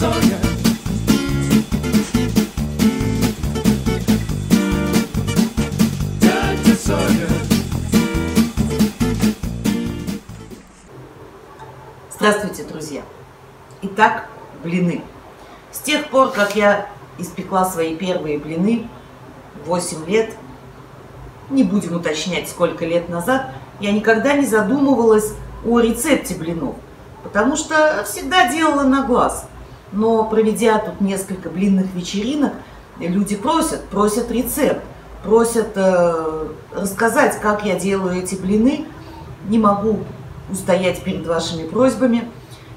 Соня. Тетя Соня. Здравствуйте, друзья! Итак, блины. С тех пор, как я испекла свои первые блины, 8 лет, не будем уточнять, сколько лет назад, я никогда не задумывалась о рецепте блинов, потому что всегда делала на глаз. Но проведя тут несколько блинных вечеринок, люди просят рецепт, просят рассказать, как я делаю эти блины. Не могу устоять перед вашими просьбами.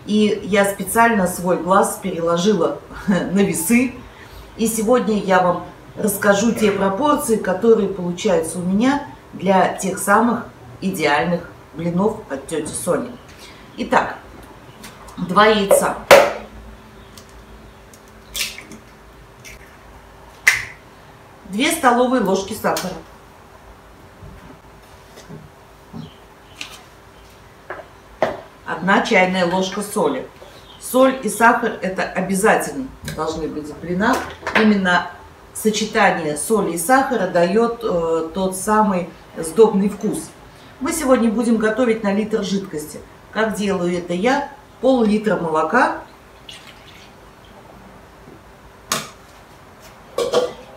И я специально свой глаз переложила на весы. И сегодня я вам расскажу те пропорции, которые получаются у меня для тех самых идеальных блинов от тети Сони. Итак, 2 яйца. Две столовые ложки сахара. 1 чайная ложка соли. Соль и сахар это обязательно должны быть в блинах. Именно сочетание соли и сахара дает тот самый сдобный вкус. Мы сегодня будем готовить на литр жидкости. Как делаю это я? Пол-литра молока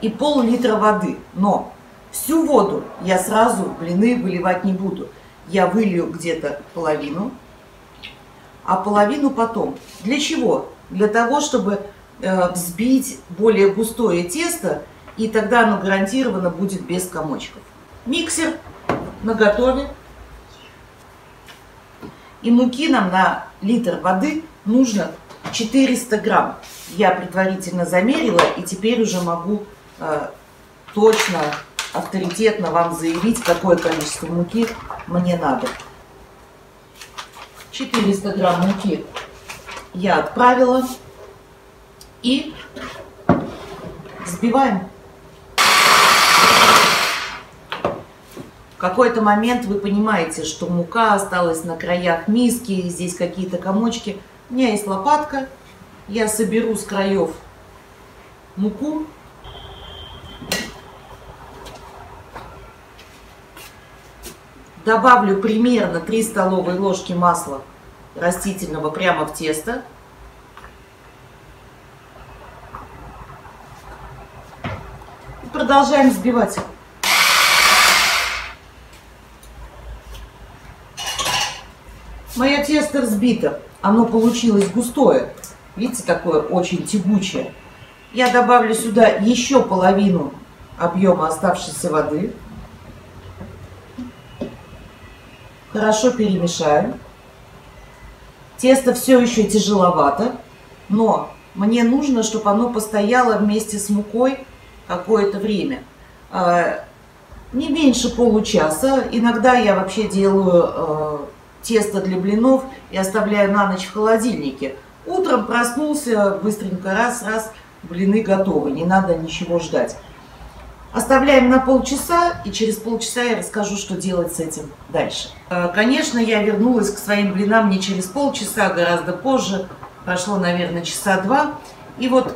и пол-литра воды. Но всю воду я сразу в блины выливать не буду. Я вылью где-то половину, а половину потом. Для чего? Для того, чтобы взбить более густое тесто, и тогда оно гарантированно будет без комочков. Миксер наготове. И муки нам на литр воды нужно 400 грамм. Я предварительно замерила, и теперь уже могу точно, авторитетно вам заявить, какое количество муки мне надо. 400 грамм муки я отправила. И взбиваем. В какой-то момент вы понимаете, что мука осталась на краях миски, и здесь какие-то комочки. У меня есть лопатка. Я соберу с краев муку. Добавлю примерно 3 столовые ложки масла растительного прямо в тесто. И продолжаем взбивать. Мое тесто взбито. Оно получилось густое. Видите, такое очень тягучее. Я добавлю сюда еще половину объема оставшейся воды. Хорошо перемешаю. Тесто все еще тяжеловато, но мне нужно, чтобы оно постояло вместе с мукой какое-то время. Не меньше получаса. Иногда я вообще делаю тесто для блинов и оставляю на ночь в холодильнике. Утром проснулся, быстренько раз, блины готовы. Не надо ничего ждать. Оставляем на полчаса, и через полчаса я расскажу, что делать с этим дальше. Конечно, я вернулась к своим блинам не через полчаса, гораздо позже. Прошло, наверное, часа 2. И вот,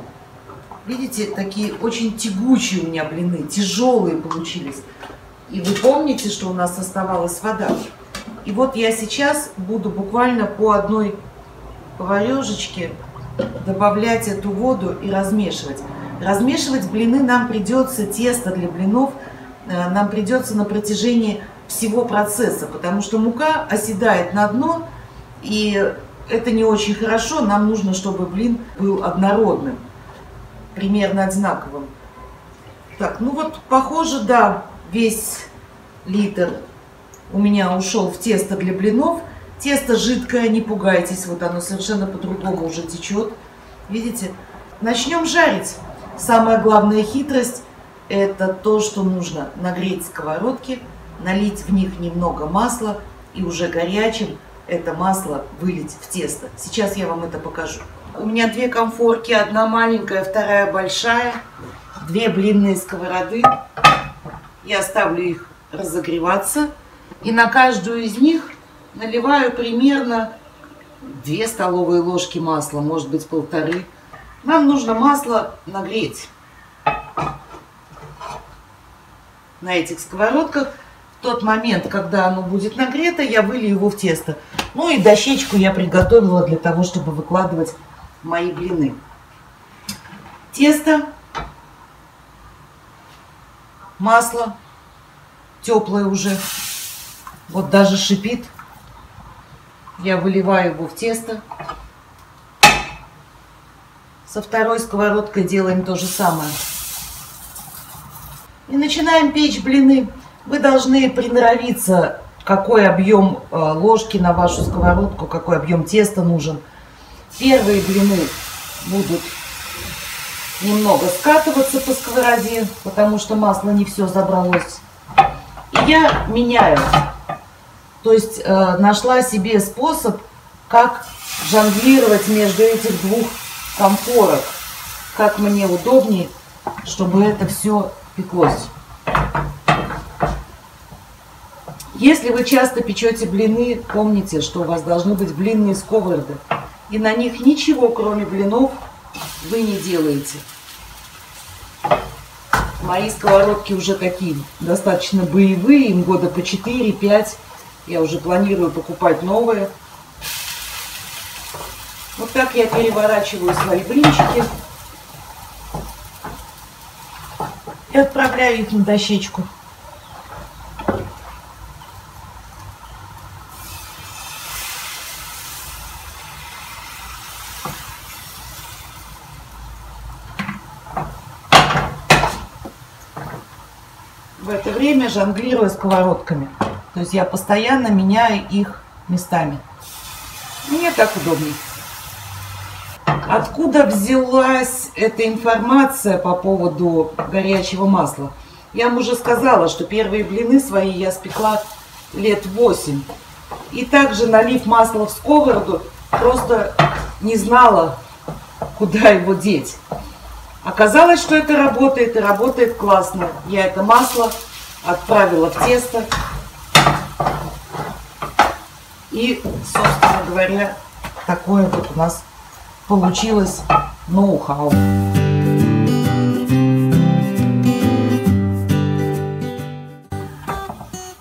видите, такие очень тягучие у меня блины, тяжелые получились. И вы помните, что у нас оставалась вода. И вот я сейчас буду буквально по одной поварешечке добавлять эту воду и размешивать. Размешивать блины нам придется, тесто для блинов, нам придется на протяжении всего процесса, потому что мука оседает на дно, и это не очень хорошо. Нам нужно, чтобы блин был однородным, примерно одинаковым. Так, ну вот, похоже, да, весь литр у меня ушел в тесто для блинов. Тесто жидкое, не пугайтесь, вот оно совершенно по-другому уже течет. Видите? Начнем жарить. Самая главная хитрость – это то, что нужно нагреть сковородки, налить в них немного масла и уже горячим это масло вылить в тесто. Сейчас я вам это покажу. У меня 2 конфорки, 1 маленькая, 2 большая, 2 блинные сковороды. Я ставлю их разогреваться, и на каждую из них наливаю примерно 2 столовые ложки масла, может быть 1,5. Нам нужно масло нагреть на этих сковородках. В тот момент, когда оно будет нагрето, я вылью его в тесто. Ну и дощечку я приготовила для того, чтобы выкладывать мои блины. Тесто, масло теплое уже, вот даже шипит. Я выливаю его в тесто. Со второй сковородкой делаем то же самое. И начинаем печь блины. Вы должны приноровиться, какой объем ложки на вашу сковородку, какой объем теста нужен. Первые блины будут немного скатываться по сковороде, потому что масло не все забралось. И я меняю. То есть нашла себе способ, как жонглировать между этих двух конфорок. Как мне удобнее, чтобы это все пеклось. Если вы часто печете блины, помните, что у вас должны быть блинные сковороды. И на них ничего, кроме блинов, вы не делаете. Мои сковородки уже такие, достаточно боевые, им года по 4-5. Я уже планирую покупать новые. Вот так я переворачиваю свои блинчики и отправляю их на дощечку. В это время жонглирую сковородками. То есть я постоянно меняю их местами. Мне так удобнее. Откуда взялась эта информация по поводу горячего масла? Я вам уже сказала, что первые блины свои я спекла лет 8. И также, налив масло в сковороду, просто не знала, куда его деть. Оказалось, что это работает, и работает классно. Я это масло отправила в тесто. И, собственно говоря, такое вот у нас получилось ноу-хау.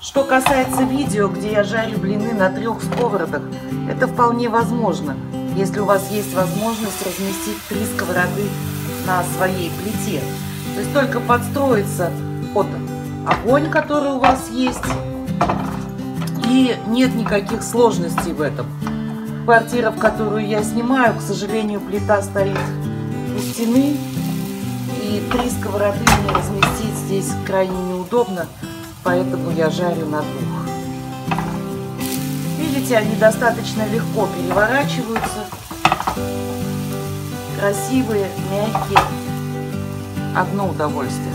Что касается видео, где я жарю блины на 3 сковородах, это вполне возможно, если у вас есть возможность разместить 3 сковороды на своей плите. То есть только подстроиться под огонь, который у вас есть, и нет никаких сложностей в этом. Квартира, в которую я снимаю, к сожалению, плита стоит у стены, и 3 сковороды мне разместить здесь крайне неудобно, поэтому я жарю на 2. Видите, они достаточно легко переворачиваются. Красивые, мягкие. Одно удовольствие.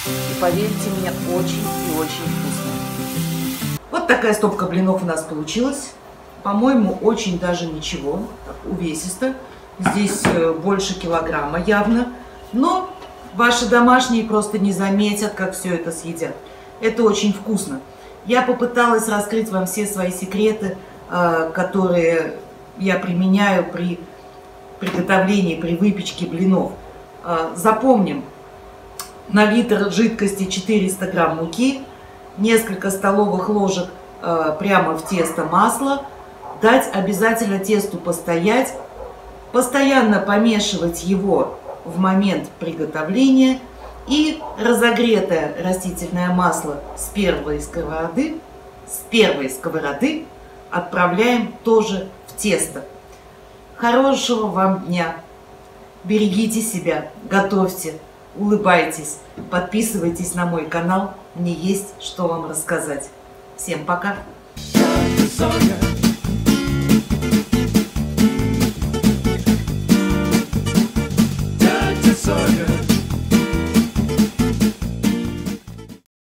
И поверьте мне, очень и очень вкусно. Вот такая стопка блинов у нас получилась. По-моему, очень даже ничего. Так, увесисто. Здесь больше килограмма явно. Но ваши домашние просто не заметят, как все это съедят. Это очень вкусно. Я попыталась раскрыть вам все свои секреты, которые я применяю при приготовлении, при выпечке блинов. Запомним, на литр жидкости 400 грамм муки, несколько столовых ложек прямо в тесто масла, дать обязательно тесту постоять, постоянно помешивать его в момент приготовления и разогретое растительное масло с первой сковороды отправляем тоже в тесто. Хорошего вам дня! Берегите себя, готовьте, улыбайтесь, подписывайтесь на мой канал, мне есть что вам рассказать. Всем пока!